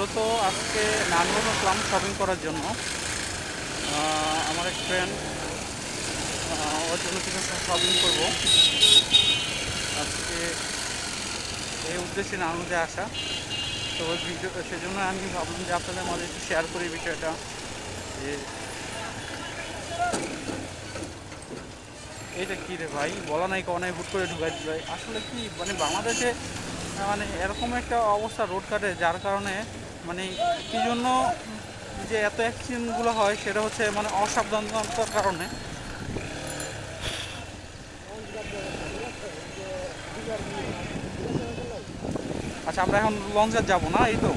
মূলত আজকে নারায়ণগঞ্জ আসলাম শপিং করার জন্য। আমার এক ফ্রেন্ড, ওর জন্য কিছু শপিং করবো আজকে, এই উদ্দেশ্যে নারায়ণগঞ্জে আসা। তো ওই ভিডিও, সেজন্য আমি ভাবলাম যে আপনাদের মাঝে একটু শেয়ার করি বিষয়টা। যে এইটা কী রে ভাই, বলা নাই কখনো হুট করে ঢুকাই দিল ভাই। আসলে কি মানে বাংলাদেশে মানে এরকম একটা অবস্থা রোড কাটে, যার কারণে মানে কী জন্য যে এত অ্যাক্সিডেন্টগুলো হয় সেটা হচ্ছে মানে অসাবধানতার কারণে। আচ্ছা, আমরা এখন লঞ্চে যাবো না, এই তো।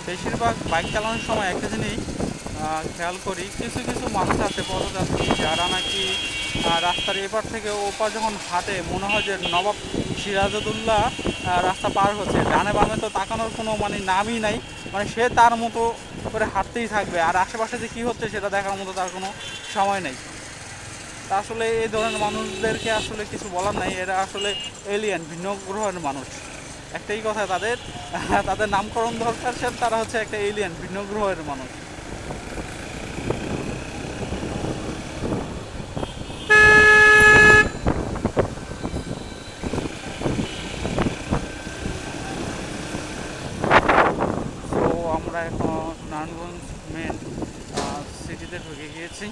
বেশিরভাগ বাইক চালানোর সময় একটা জিনিস খেয়াল করি, কিছু কিছু মানুষ আছে পথযাত্রী যারা নাকি রাস্তার এপার থেকে ওপার যখন হাঁটে মনে হয় যে নবাব সিরাজউদ্দৌলা রাস্তা পার হচ্ছে। ডানে বামে তো তাকানোর কোনো মানে নামই নাই, মানে সে তার মতো করে হাঁটতেই থাকবে, আর আশেপাশে যে কী হচ্ছে সেটা দেখার মতো তার কোনো সময় নেই। তা আসলে এই ধরনের মানুষদেরকে আসলে কিছু বলার নাই, এরা আসলে এলিয়েন, ভিন্ন গ্রহের মানুষ। একটাই কথা, তাদের তাদের নামকরণ দরকার, সে তারা হচ্ছে একটা এলিয়েন, ভিন্ন গ্রহের মানুষ। তো আমরা এখন নারায়ণগঞ্জ মেন সিটিতে ঢুকে গিয়েছি।